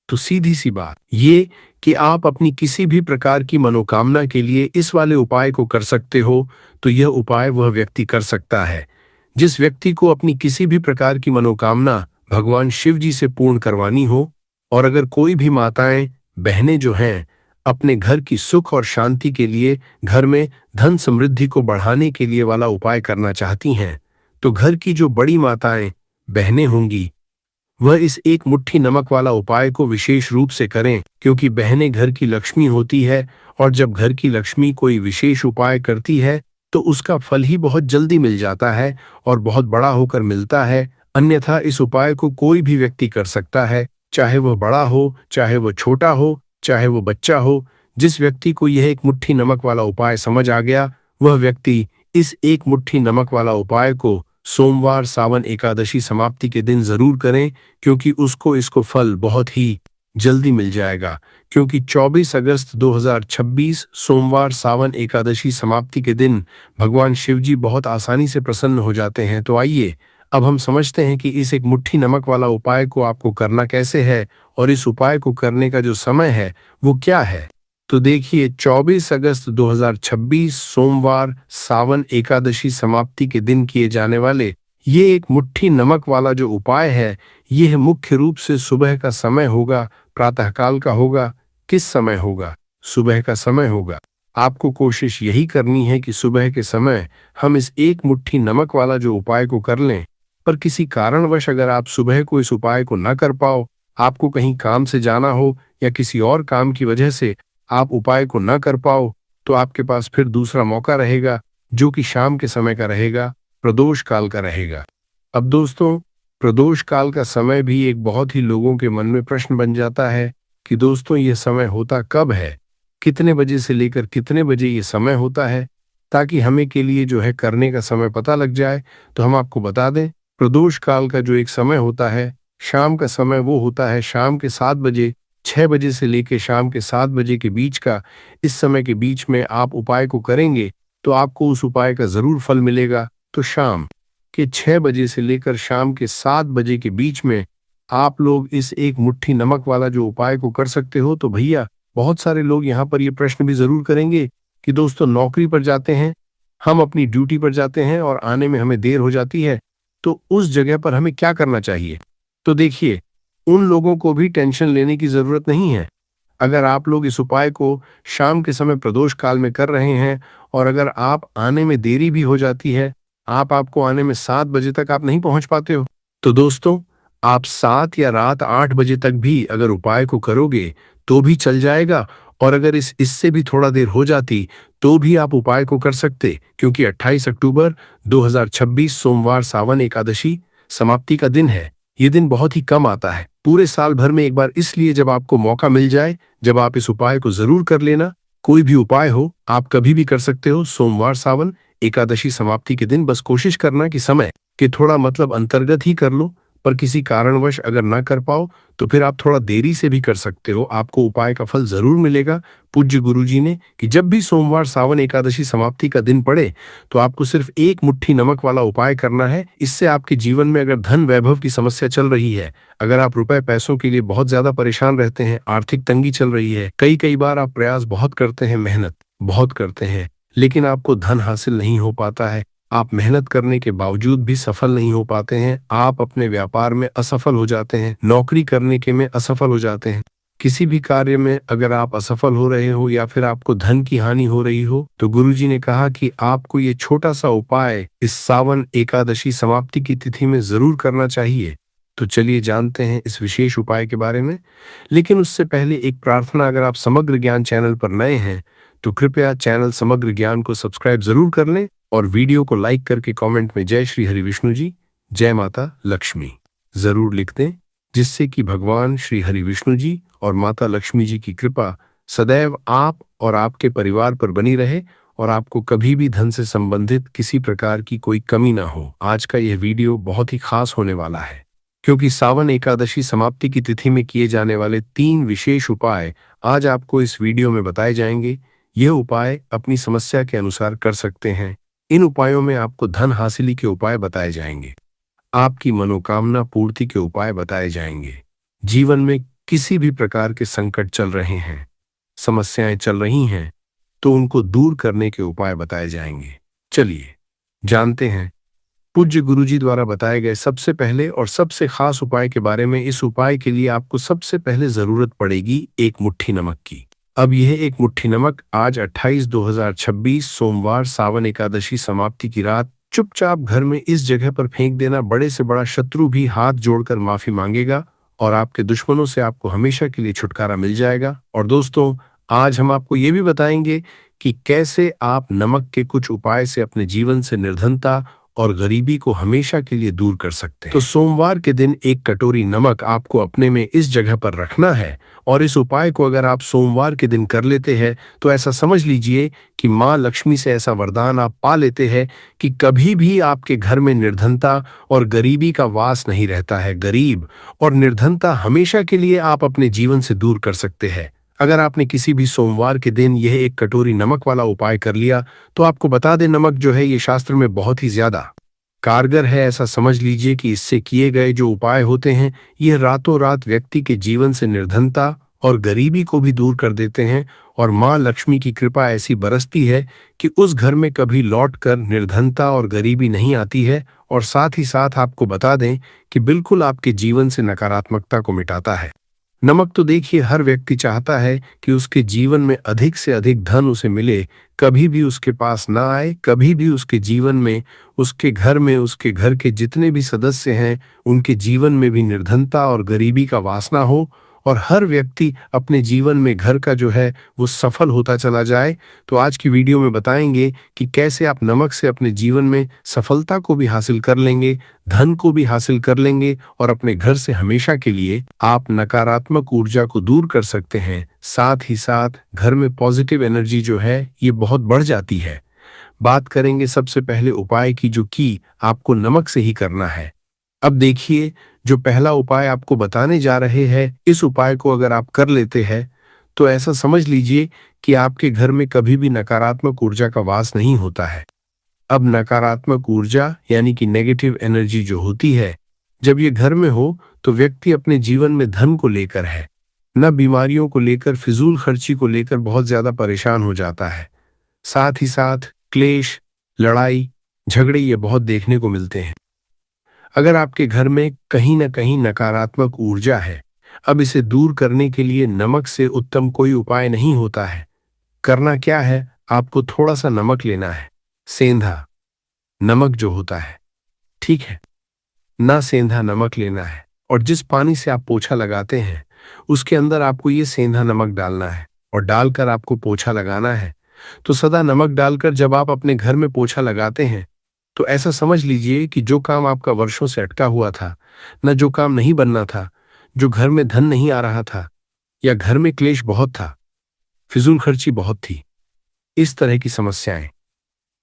तो सीधी सी बात ये कि आप अपनी किसी भी प्रकार की मनोकामना के लिए इस वाले उपाय को कर सकते हो। तो यह उपाय वह व्यक्ति कर सकता है जिस व्यक्ति को अपनी किसी भी प्रकार की मनोकामना भगवान शिव जी से पूर्ण करवानी हो। और अगर कोई भी माताएं, बहनें जो हैं, अपने घर की सुख और शांति के लिए, घर में धन समृद्धि को बढ़ाने के लिए वाला उपाय करना चाहती हैं, तो घर की जो बड़ी माताएं, बहनें होंगी, वह इस एक मुट्ठी नमक वाला उपाय को विशेष रूप से करें, क्योंकि बहनें घर की लक्ष्मी होती है और जब घर की लक्ष्मी कोई विशेष उपाय करती है तो उसका फल ही बहुत जल्दी मिल जाता है और बहुत बड़ा होकर मिलता है। अन्यथा इस उपाय को कोई भी व्यक्ति कर सकता है, चाहे वह बड़ा हो, चाहे वह छोटा हो, चाहे वो बच्चा हो। जिस व्यक्ति को यह एक मुट्ठी नमक वाला उपाय समझ आ गया, वह व्यक्ति इस एक मुट्ठी नमक वाला उपाय को सोमवार सावन एकादशी समाप्ति के दिन जरूर करें, क्योंकि उसको इसको फल बहुत ही जल्दी मिल जाएगा। क्योंकि 24 अगस्त 2026 सोमवार सावन एकादशी समाप्ति के दिन भगवान शिव जी बहुत आसानी से प्रसन्न हो जाते हैं। तो आइए अब हम समझते हैं कि इस एक मुट्ठी नमक वाला उपाय को आपको करना कैसे है और इस उपाय को करने का जो समय है वो क्या है। तो देखिए, 24 अगस्त 2026 सोमवार सावन एकादशी समाप्ति के दिन किए जाने वाले ये एक मुट्ठी नमक वाला जो उपाय है, यह मुख्य रूप से सुबह का समय होगा, प्रातःकाल का होगा। किस समय होगा? सुबह का समय होगा। आपको कोशिश यही करनी है कि सुबह के समय हम इस एक मुट्ठी नमक वाला जो उपाय को कर लें। पर किसी कारणवश अगर आप सुबह को इस उपाय को न कर पाओ, आपको कहीं काम से जाना हो या किसी और काम की वजह से आप उपाय को न कर पाओ, तो आपके पास फिर दूसरा मौका रहेगा, जो कि शाम के समय का रहेगा, प्रदोष काल का रहेगा। अब दोस्तों, प्रदोष काल का समय भी एक बहुत ही लोगों के मन में प्रश्न बन जाता है कि दोस्तों यह समय होता कब है, कितने बजे से लेकर कितने बजे ये समय होता है, ताकि हमें के लिए जो है करने का समय पता लग जाए। तो हम आपको बता दें, प्रदोष काल का जो एक समय होता है, शाम का समय, वो होता है शाम के 7 बजे, 6 बजे से लेकर शाम के 7 बजे के बीच का। इस समय के बीच में आप उपाय को करेंगे तो आपको उस उपाय का जरूर फल मिलेगा। तो शाम के 6 बजे से लेकर शाम के 7 बजे के बीच में आप लोग इस एक मुट्ठी नमक वाला जो उपाय को कर सकते हो। तो भैया, बहुत सारे लोग यहाँ पर ये प्रश्न भी जरूर करेंगे कि दोस्तों नौकरी पर जाते हैं, हम अपनी ड्यूटी पर जाते हैं और आने में हमें देर हो जाती है, तो उस जगह पर हमें क्या करना चाहिए। तो देखिए, उन लोगों को भी टेंशन लेने की जरूरत नहीं है। अगर आप लोग इस उपाय को शाम के समय प्रदोष काल में कर रहे हैं और अगर आप आने में देरी भी हो जाती है, आपको आने में 7 बजे तक आप नहीं पहुंच पाते हो, तो दोस्तों आप 7 या रात 8 बजे तक भी अगर उपाय को करोगे तो भी चल जाएगा। और अगर इससे भी थोड़ा देर हो जाती तो भी आप उपाय को कर सकते, क्योंकि 28 अक्टूबर 2026 सोमवार सावन एकादशी समाप्ति का दिन है। ये दिन बहुत ही कम आता है, पूरे साल भर में एक बार, इसलिए जब आपको मौका मिल जाए, जब आप इस उपाय को जरूर कर लेना। कोई भी उपाय हो, आप कभी भी कर सकते हो, सोमवार, सावन, एकादशी, समाप्ति के दिन। बस कोशिश करना कि समय के थोड़ा अंतर्गत ही कर लो, पर किसी कारणवश अगर ना कर पाओ तो फिर आप थोड़ा देरी से भी कर सकते हो, आपको उपाय का फल जरूर मिलेगा। पूज्य गुरुजी ने कि जब भी सोमवार, सावन, एकादशी, समाप्ति का दिन पड़े तो आपको सिर्फ एक मुट्ठी नमक वाला उपाय करना है। इससे आपके जीवन में अगर धन वैभव की समस्या चल रही है, अगर आप रुपए पैसों के लिए बहुत ज्यादा परेशान रहते हैं, आर्थिक तंगी चल रही है, कई बार आप प्रयास बहुत करते हैं, मेहनत बहुत करते हैं, लेकिन आपको धन हासिल नहीं हो पाता है, आप मेहनत करने के बावजूद भी सफल नहीं हो पाते हैं, आप अपने व्यापार में असफल हो जाते हैं, नौकरी करने के में असफल हो जाते हैं, किसी भी कार्य में अगर आप असफल हो रहे हो या फिर आपको धन की हानि हो रही हो, तो गुरुजी ने कहा कि आपको ये छोटा सा उपाय इस सावन, एकादशी, समाप्ति की तिथि में जरूर करना चाहिए। तो चलिए जानते हैं इस विशेष उपाय के बारे में। लेकिन उससे पहले एक प्रार्थना, अगर आप समग्र ज्ञान चैनल पर नए हैं तो कृपया चैनल समग्र ज्ञान को सब्सक्राइब जरूर कर लें और वीडियो को लाइक करके कमेंट में जय श्री हरि विष्णु जी, जय माता लक्ष्मी जरूर लिख दें, जिससे कि भगवान श्री हरि विष्णु जी और माता लक्ष्मी जी की कृपा सदैव आप और आपके परिवार पर बनी रहे और आपको कभी भी धन से संबंधित किसी प्रकार की कोई कमी ना हो। आज का यह वीडियो बहुत ही खास होने वाला है, क्योंकि सावन, एकादशी, समाप्ति की तिथि में किए जाने वाले 3 विशेष उपाय आज आपको इस वीडियो में बताए जाएंगे। यह उपाय अपनी समस्या के अनुसार कर सकते हैं। इन उपायों में आपको धन हासिली के उपाय बताए जाएंगे, आपकी मनोकामना पूर्ति के उपाय बताए जाएंगे। जीवन में किसी भी प्रकार के संकट चल रहे हैं, समस्याएं चल रही हैं, तो उनको दूर करने के उपाय बताए जाएंगे। चलिए जानते हैं पूज्य गुरुजी द्वारा बताए गए सबसे पहले और सबसे खास उपाय के बारे में। इस उपाय के लिए आपको सबसे पहले जरूरत पड़ेगी एक मुट्ठी नमक की। अब यह एक मुट्ठी नमक आज 28/2026 सोमवार, सावन, एकादशी, समाप्ति की रात चुपचाप घर में इस जगह पर फेंक देना। बड़े से बड़ा शत्रु भी हाथ जोड़कर माफी मांगेगा और आपके दुश्मनों से आपको हमेशा के लिए छुटकारा मिल जाएगा। और दोस्तों, आज हम आपको ये भी बताएंगे कि कैसे आप नमक के कुछ उपाय से अपने जीवन से निर्धनता और गरीबी को हमेशा के लिए दूर कर सकते हैं। तो सोमवार के दिन एक कटोरी नमक आपको अपने में इस जगह पर रखना है और इस उपाय को अगर आप सोमवार के दिन कर लेते हैं तो ऐसा समझ लीजिए कि माँ लक्ष्मी से ऐसा वरदान आप पा लेते हैं कि कभी भी आपके घर में निर्धनता और गरीबी का वास नहीं रहता है। गरीब और निर्धनता हमेशा के लिए आप अपने जीवन से दूर कर सकते हैं। अगर आपने किसी भी सोमवार के दिन यह एक कटोरी नमक वाला उपाय कर लिया तो आपको बता दें, नमक जो है ये शास्त्र में बहुत ही ज्यादा कारगर है। ऐसा समझ लीजिए कि इससे किए गए जो उपाय होते हैं यह रातों रात व्यक्ति के जीवन से निर्धनता और गरीबी को भी दूर कर देते हैं और माँ लक्ष्मी की कृपा ऐसी बरसती है कि उस घर में कभी लौटकर निर्धनता और गरीबी नहीं आती है। और साथ ही साथ आपको बता दें कि बिल्कुल आपके जीवन से नकारात्मकता को मिटाता है। नमक तो देखिए, हर व्यक्ति चाहता है कि उसके जीवन में अधिक से अधिक धन उसे मिले, कभी भी उसके पास ना आए, कभी भी उसके जीवन में, उसके घर में, उसके घर के जितने भी सदस्य हैं उनके जीवन में भी निर्धनता और गरीबी का वासना हो और हर व्यक्ति अपने जीवन में घर का जो है वो सफल होता चला जाए। तो आज की वीडियो में बताएंगे कि कैसे आप नमक से अपने जीवन में सफलता को भी हासिल कर लेंगे, धन को भी हासिल कर लेंगे और अपने घर से हमेशा के लिए आप नकारात्मक ऊर्जा को दूर कर सकते हैं। साथ ही साथ घर में पॉजिटिव एनर्जी जो है ये बहुत बढ़ जाती है। बात करेंगे सबसे पहले उपाय की, जो कि आपको नमक से ही करना है। अब देखिए, जो पहला उपाय आपको बताने जा रहे हैं, इस उपाय को अगर आप कर लेते हैं तो ऐसा समझ लीजिए कि आपके घर में कभी भी नकारात्मक ऊर्जा का वास नहीं होता है। अब नकारात्मक ऊर्जा यानी कि नेगेटिव एनर्जी जो होती है, जब ये घर में हो तो व्यक्ति अपने जीवन में धन को लेकर है, न बीमारियों को लेकर, फिजूल खर्ची को लेकर बहुत ज्यादा परेशान हो जाता है। साथ ही साथ क्लेश, लड़ाई, झगड़े ये बहुत देखने को मिलते हैं। अगर आपके घर में कहीं ना कहीं नकारात्मक ऊर्जा है, अब इसे दूर करने के लिए नमक से उत्तम कोई उपाय नहीं होता है। करना क्या है, आपको थोड़ा सा नमक लेना है, सेंधा नमक जो होता है, ठीक है ना, सेंधा नमक लेना है और जिस पानी से आप पोछा लगाते हैं उसके अंदर आपको ये सेंधा नमक डालना है और डालकर आपको पोछा लगाना है। तो सदा नमक डालकर जब आप अपने घर में पोछा लगाते हैं तो ऐसा समझ लीजिए कि जो काम आपका वर्षों से अटका हुआ था, न जो काम नहीं बनना था, जो घर में धन नहीं आ रहा था, या घर में क्लेश बहुत था, फिजूल खर्ची बहुत थी, इस तरह की समस्याएं,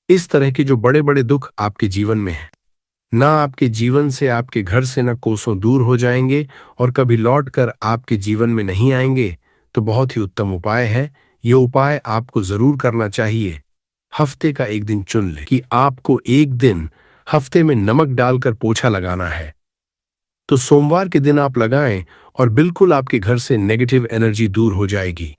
इस तरह के जो बड़े बड़े दुख आपके जीवन में हैं, ना आपके जीवन से, आपके घर से न कोसों दूर हो जाएंगे और कभी लौट कर आपके जीवन में नहीं आएंगे, तो बहुत ही उत्तम उपाय है। ये उपाय आपको जरूर करना चाहिए। हफ्ते का एक दिन चुन लें कि आपको एक दिन हफ्ते में नमक डालकर पोछा लगाना है, तो सोमवार के दिन आप लगाएं और बिल्कुल आपके घर से नेगेटिव एनर्जी दूर हो जाएगी।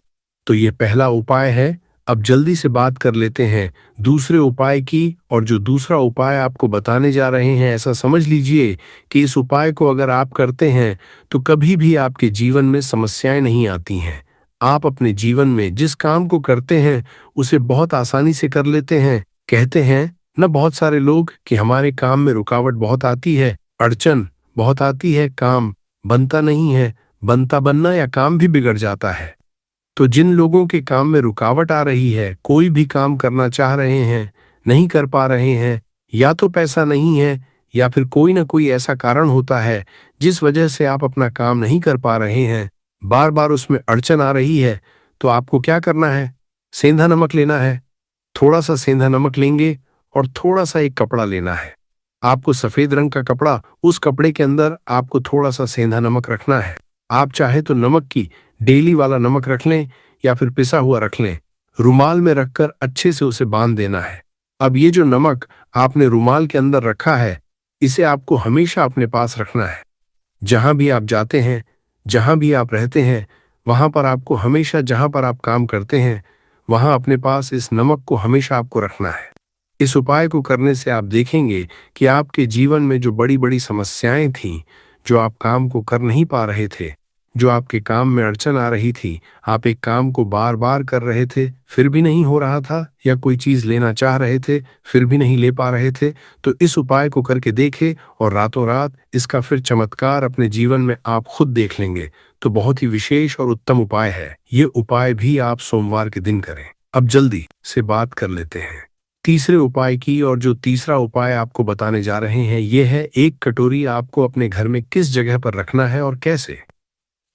तो ये पहला उपाय है। अब जल्दी से बात कर लेते हैं दूसरे उपाय की, और जो दूसरा उपाय आपको बताने जा रहे हैं, ऐसा समझ लीजिए कि इस उपाय को अगर आप करते हैं तो कभी भी आपके जीवन में समस्याएं नहीं आती हैं। आप अपने जीवन में जिस काम को करते हैं उसे बहुत आसानी से कर लेते हैं। कहते हैं न बहुत सारे लोग कि हमारे काम में रुकावट बहुत आती है, अड़चन बहुत आती है, काम बनता नहीं है, बनता बनना या काम भी बिगड़ जाता है। तो जिन लोगों के काम में रुकावट आ रही है, कोई भी काम करना चाह रहे हैं, नहीं कर पा रहे हैं, या तो पैसा नहीं है या फिर कोई ना कोई ऐसा कारण होता है जिस वजह से आप अपना काम नहीं कर पा रहे हैं, बार बार उसमें अड़चन आ रही है, तो आपको क्या करना है? सेंधा नमक लेना है। थोड़ा सा सेंधा नमक लेंगे और थोड़ा सा एक कपड़ा लेना है। आपको सफेद रंग का कपड़ा, उस कपड़े के अंदर आपको थोड़ा सा सेंधा नमक रखना है। आप चाहे तो नमक की डेली वाला नमक रख लें या फिर पिसा हुआ रख लें। रुमाल में रखकर अच्छे से उसे बांध देना है। अब ये जो नमक आपने रुमाल के अंदर रखा है, इसे आपको हमेशा अपने पास रखना है। जहां भी आप जाते हैं, जहां भी आप रहते हैं, वहां पर आपको हमेशा, जहां पर आप काम करते हैं, वहां अपने पास इस नमक को हमेशा आपको रखना है। इस उपाय को करने से आप देखेंगे कि आपके जीवन में जो बड़ी बड़ी समस्याएं थीं, जो आप काम को कर नहीं पा रहे थे, जो आपके काम में अड़चन आ रही थी, आप एक काम को बार बार कर रहे थे फिर भी नहीं हो रहा था, या कोई चीज लेना चाह रहे थे फिर भी नहीं ले पा रहे थे, तो इस उपाय को करके देखें और रातों रात इसका फिर चमत्कार अपने जीवन में आप खुद देख लेंगे। तो बहुत ही विशेष और उत्तम उपाय है। ये उपाय भी आप सोमवार के दिन करें। अब जल्दी से बात कर लेते हैं तीसरे उपाय की, और जो तीसरा उपाय आपको बताने जा रहे हैं ये है, एक कटोरी आपको अपने घर में किस जगह पर रखना है और कैसे।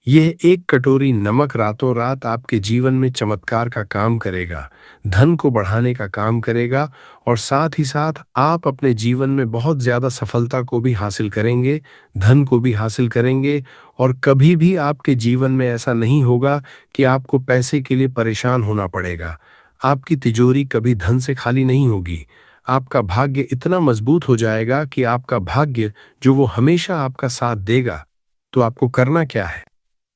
यह एक कटोरी नमक रातों रात आपके जीवन में चमत्कार का काम करेगा, धन को बढ़ाने का काम करेगा, और साथ ही साथ आप अपने जीवन में बहुत ज्यादा सफलता को भी हासिल करेंगे, धन को भी हासिल करेंगे, और कभी भी आपके जीवन में ऐसा नहीं होगा कि आपको पैसे के लिए परेशान होना पड़ेगा। आपकी तिजोरी कभी धन से खाली नहीं होगी। आपका भाग्य इतना मजबूत हो जाएगा कि आपका भाग्य जो वो हमेशा आपका साथ देगा। तो आपको करना क्या है?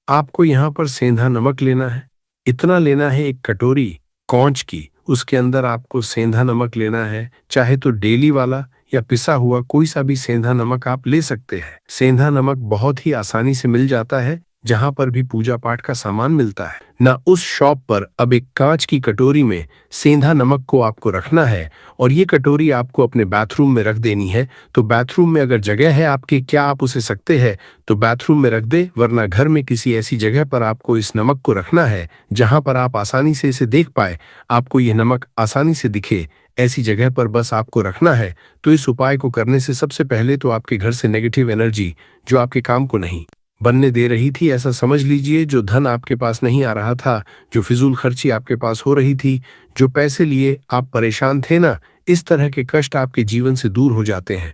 आपको यहाँ पर सेंधा नमक लेना है। इतना लेना है, एक कटोरी कौंच की, उसके अंदर आपको सेंधा नमक लेना है। चाहे तो डेली वाला या पिसा हुआ कोई सा भी सेंधा नमक आप ले सकते हैं। सेंधा नमक बहुत ही आसानी से मिल जाता है, जहां पर भी पूजा पाठ का सामान मिलता है ना, उस शॉप पर। अब एक कांच की कटोरी में सेंधा नमक को आपको रखना है, और ये कटोरी आपको अपने बाथरूम में रख देनी है। तो बाथरूम में अगर जगह है आपके, क्या आप उसे सकते हैं तो बाथरूम में रख दे, वरना घर में किसी ऐसी जगह पर आपको इस नमक को रखना है जहां पर आप आसानी से इसे देख पाए, आपको यह नमक आसानी से दिखे, ऐसी जगह पर बस आपको रखना है। तो इस उपाय को करने से सबसे पहले तो आपके घर से नेगेटिव एनर्जी, जो आपके काम को नहीं बनने दे रही थी, ऐसा समझ लीजिए, जो धन आपके पास नहीं आ रहा था, जो फिजूल खर्ची आपके पास हो रही थी, जो पैसे लिए आप परेशान थे ना, इस तरह के कष्ट आपके जीवन से दूर हो जाते हैं।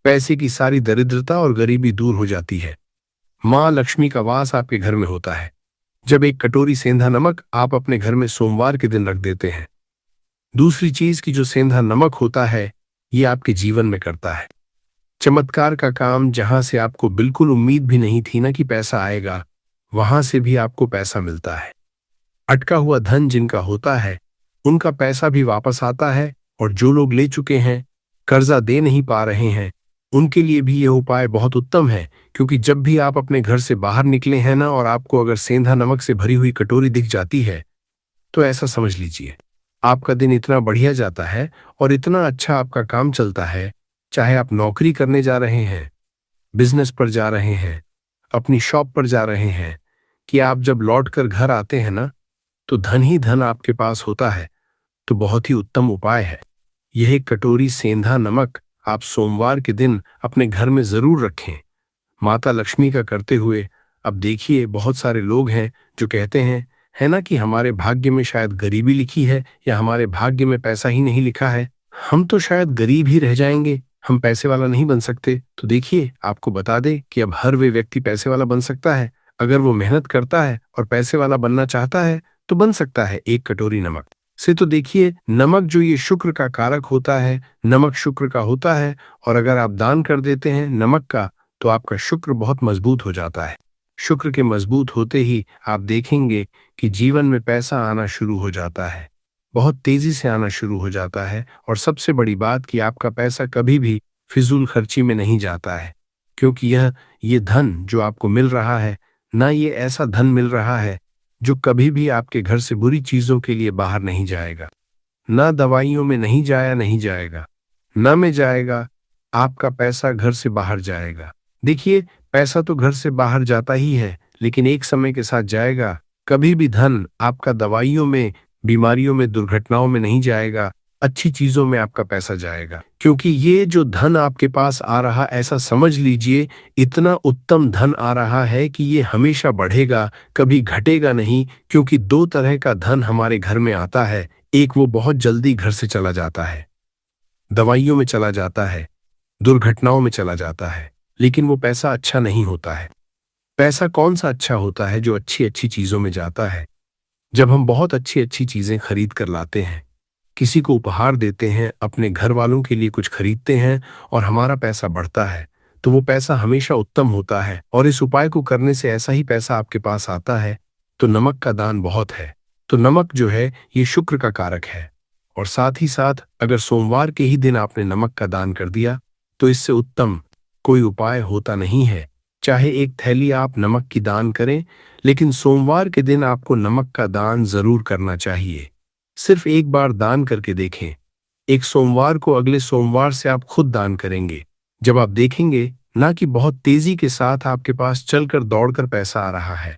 पैसे की सारी दरिद्रता और गरीबी दूर हो जाती है। माँ लक्ष्मी का वास आपके घर में होता है जब एक कटोरी सेंधा नमक आप अपने घर में सोमवार के दिन रख देते हैं। दूसरी चीज की, जो सेंधा नमक होता है, ये आपके जीवन में करता है चमत्कार का काम। जहां से आपको बिल्कुल उम्मीद भी नहीं थी ना कि पैसा आएगा, वहां से भी आपको पैसा मिलता है। अटका हुआ धन जिनका होता है, उनका पैसा भी वापस आता है, और जो लोग ले चुके हैं, कर्जा दे नहीं पा रहे हैं, उनके लिए भी यह उपाय बहुत उत्तम है। क्योंकि जब भी आप अपने घर से बाहर निकले हैं ना, और आपको अगर सेंधा नमक से भरी हुई कटोरी दिख जाती है, तो ऐसा समझ लीजिए आपका दिन इतना बढ़िया जाता है और इतना अच्छा आपका काम चलता है। चाहे आप नौकरी करने जा रहे हैं, बिजनेस पर जा रहे हैं, अपनी शॉप पर जा रहे हैं, कि आप जब लौट कर घर आते हैं ना, तो धन ही धन आपके पास होता है। तो बहुत ही उत्तम उपाय है। यह एक कटोरी सेंधा नमक आप सोमवार के दिन अपने घर में जरूर रखें, माता लक्ष्मी का करते हुए। अब देखिए, बहुत सारे लोग हैं जो कहते हैं, है ना, कि हमारे भाग्य में शायद गरीबी लिखी है या हमारे भाग्य में पैसा ही नहीं लिखा है, हम तो शायद गरीब ही रह जाएंगे, हम पैसे वाला नहीं बन सकते। तो देखिए, आपको बता दें कि अब हर वे व्यक्ति पैसे वाला बन सकता है अगर वो मेहनत करता है और पैसे वाला बनना चाहता है तो बन सकता है एक कटोरी नमक से। तो देखिए, नमक जो ये शुक्र का कारक होता है, नमक शुक्र का होता है, और अगर आप दान कर देते हैं नमक का तो आपका शुक्र बहुत मजबूत हो जाता है। शुक्र के मजबूत होते ही आप देखेंगे कि जीवन में पैसा आना शुरू हो जाता है, बहुत तेजी से आना शुरू हो जाता है। और सबसे बड़ी बात कि आपका पैसा कभी भी फिजूल खर्ची में नहीं जाता है, क्योंकि ये धन जो आपको मिल रहा है ना, ये ऐसा धन मिल रहा है जो कभी भी आपके घर से बुरी चीजों के लिए बाहर नहीं जाएगा, ना दवाइयों में नहीं जाएगा, ना में जाएगा, आपका पैसा घर से बाहर जाएगा। देखिए, पैसा तो घर से बाहर जाता ही है, लेकिन एक समय के साथ जाएगा। कभी भी धन आपका दवाइयों में, बीमारियों में, दुर्घटनाओं में नहीं जाएगा, अच्छी चीजों में आपका पैसा जाएगा। क्योंकि ये जो धन आपके पास आ रहा, ऐसा समझ लीजिए, इतना उत्तम धन आ रहा है कि ये हमेशा बढ़ेगा, कभी घटेगा नहीं। क्योंकि दो तरह का धन हमारे घर में आता है, एक वो बहुत जल्दी घर से चला जाता है, दवाइयों में चला जाता है, दुर्घटनाओं में चला जाता है, लेकिन वो पैसा अच्छा नहीं होता है। पैसा कौन सा अच्छा होता है? जो अच्छी अच्छी चीजों में जाता है। जब हम बहुत अच्छी अच्छी चीजें खरीद कर लाते हैं, किसी को उपहार देते हैं, अपने घर वालों के लिए कुछ खरीदते हैं और हमारा पैसा बढ़ता है, तो वो पैसा हमेशा उत्तम होता है। और इस उपाय को करने से ऐसा ही पैसा आपके पास आता है। तो नमक का दान बहुत है। तो नमक जो है ये शुक्र का कारक है, और साथ ही साथ अगर सोमवार के ही दिन आपने नमक का दान कर दिया तो इससे उत्तम कोई उपाय होता नहीं है। चाहे एक थैली आप नमक की दान करें, लेकिन सोमवार के दिन आपको नमक का दान जरूर करना चाहिए। सिर्फ एक बार दान करके देखें, एक सोमवार को, अगले सोमवार से आप खुद दान करेंगे। जब आप देखेंगे ना कि बहुत तेजी के साथ आपके पास चलकर दौड़कर पैसा आ रहा है।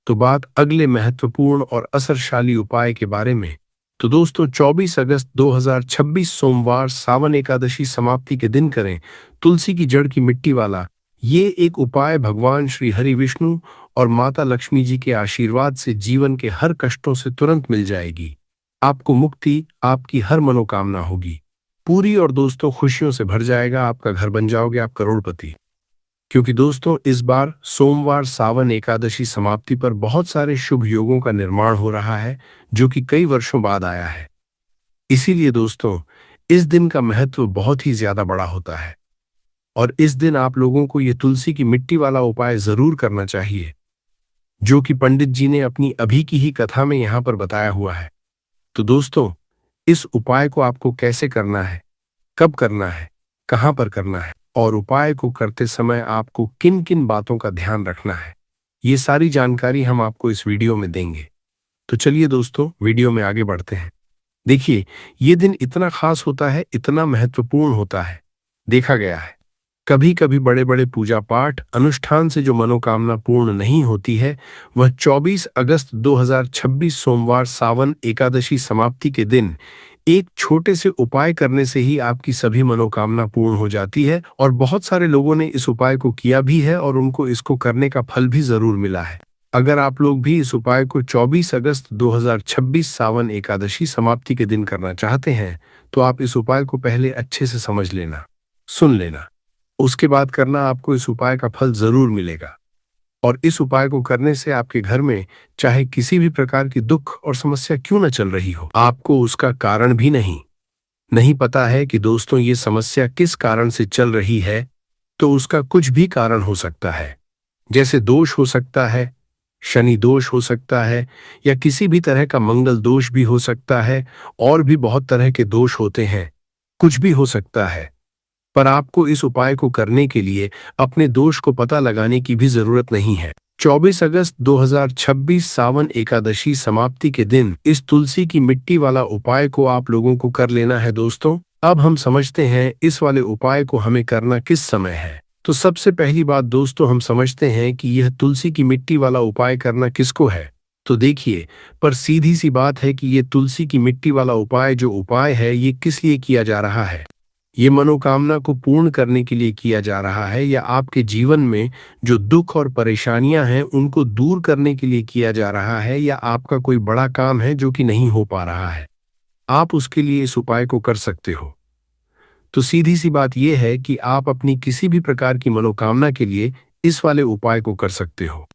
तो बात अगले महत्वपूर्ण और असरशाली उपाय के बारे में। तो दोस्तों, 24 अगस्त 2026 सोमवार सावन एकादशी समाप्ति के दिन करें तुलसी की जड़ की मिट्टी वाला ये एक उपाय। भगवान श्री हरि विष्णु और माता लक्ष्मी जी के आशीर्वाद से जीवन के हर कष्टों से तुरंत मिल जाएगी, आपको मुक्ति, आपकी हर मनोकामना होगी पूरी, और दोस्तों खुशियों से भर जाएगा, आपका घर बन जाओगे आप करोड़पति। क्योंकि दोस्तों, इस बार सोमवार सावन एकादशी समाप्ति पर बहुत सारे शुभ योगों का निर्माण हो रहा है, जो कि कई वर्षों बाद आया है। इसीलिए दोस्तों, इस दिन का महत्व बहुत ही ज्यादा बड़ा होता है, और इस दिन आप लोगों को ये तुलसी की मिट्टी वाला उपाय जरूर करना चाहिए, जो कि पंडित जी ने अपनी अभी की ही कथा में यहाँ पर बताया हुआ है। तो दोस्तों, इस उपाय को आपको कैसे करना है, कब करना है, कहाँ पर करना है, और उपाय को करते समय आपको किन किन बातों का ध्यान रखना है, ये सारी जानकारी हम आपको इस वीडियो में देंगे। तो चलिए दोस्तों, वीडियो में आगे बढ़ते हैं। देखिए, ये दिन इतना खास होता है, इतना महत्वपूर्ण होता है। देखा गया है कभी कभी बड़े बड़े पूजा पाठ अनुष्ठान से जो मनोकामना पूर्ण नहीं होती है, वह 24 अगस्त 2026 सोमवार सावन एकादशी समाप्ति के दिन एक छोटे से उपाय करने से ही आपकी सभी मनोकामना पूर्ण हो जाती है। और बहुत सारे लोगों ने इस उपाय को किया भी है और उनको इसको करने का फल भी जरूर मिला है। अगर आप लोग भी इस उपाय को 24 अगस्त 2026 सावन एकादशी समाप्ति के दिन करना चाहते हैं, तो आप इस उपाय को पहले अच्छे से समझ लेना, सुन लेना, उसके बाद करना, आपको इस उपाय का फल जरूर मिलेगा। और इस उपाय को करने से आपके घर में चाहे किसी भी प्रकार की दुख और समस्या क्यों न चल रही हो, आपको उसका कारण भी नहीं पता है कि दोस्तों ये समस्या किस कारण से चल रही है, तो उसका कुछ भी कारण हो सकता है। जैसे दोष हो सकता है, शनि दोष हो सकता है, या किसी भी तरह का मंगल दोष भी हो सकता है, और भी बहुत तरह के दोष होते हैं, कुछ भी हो सकता है। पर आपको इस उपाय को करने के लिए अपने दोष को पता लगाने की भी जरूरत नहीं है। 24 अगस्त 2026 सावन एकादशी समाप्ति के दिन इस तुलसी की मिट्टी वाला उपाय को आप लोगों को कर लेना है। दोस्तों, अब हम समझते हैं इस वाले उपाय को हमें करना किस समय है। तो सबसे पहली बात दोस्तों, हम समझते हैं कि यह तुलसी की मिट्टी वाला उपाय करना किसको है। तो देखिए, पर सीधी सी बात है कि ये तुलसी की मिट्टी वाला उपाय जो उपाय है ये किस लिए किया जा रहा है। ये मनोकामना को पूर्ण करने के लिए किया जा रहा है या आपके जीवन में जो दुख और परेशानियां हैं उनको दूर करने के लिए किया जा रहा है या आपका कोई बड़ा काम है जो कि नहीं हो पा रहा है, आप उसके लिए इस उपाय को कर सकते हो। तो सीधी सी बात यह है कि आप अपनी किसी भी प्रकार की मनोकामना के लिए इस वाले उपाय को कर सकते हो।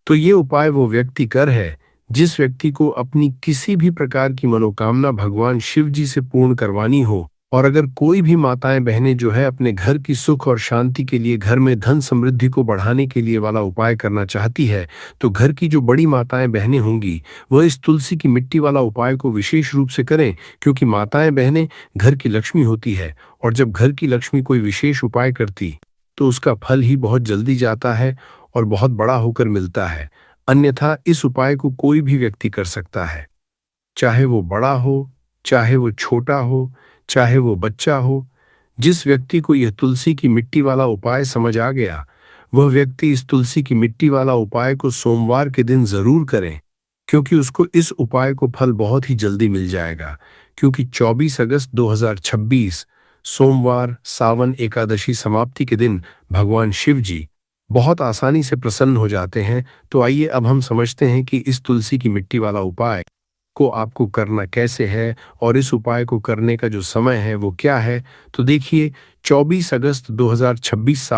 तो ये उपाय वो व्यक्ति कर है जिस व्यक्ति को अपनी किसी भी प्रकार की मनोकामना भगवान शिव जी से पूर्ण करवानी हो। और अगर कोई भी माताएं बहनें जो है अपने घर की सुख और शांति के लिए, घर में धन समृद्धि को बढ़ाने के लिए वाला उपाय करना चाहती है, तो घर की जो बड़ी माताएं बहनें होंगी वह इस तुलसी की मिट्टी वाला उपाय को विशेष रूप से करें, क्योंकि माताएं बहनें घर की लक्ष्मी होती है और जब घर की लक्ष्मी कोई विशेष उपाय करती तो उसका फल ही बहुत जल्दी जाता है और बहुत बड़ा होकर मिलता है। अन्यथा इस उपाय को कोई भी व्यक्ति कर सकता है, चाहे वो बड़ा हो, चाहे वो छोटा हो, चाहे वो बच्चा हो। जिस व्यक्ति को यह तुलसी की मिट्टी वाला उपाय समझ आ गया, वह व्यक्ति इस तुलसी की मिट्टी वाला उपाय को सोमवार के दिन जरूर करें, क्योंकि उसको इस उपाय को फल बहुत ही जल्दी मिल जाएगा। क्योंकि 24 अगस्त 2026 सोमवार सावन एकादशी समाप्ति के दिन भगवान शिव जी बहुत आसानी से प्रसन्न हो जाते हैं। तो आइए अब हम समझते हैं कि इस तुलसी की मिट्टी वाला उपाय को आपको करना कैसे है और इस उपाय को करने का जो समय है वो क्या है। तो देखिए, 24 अगस्त 2026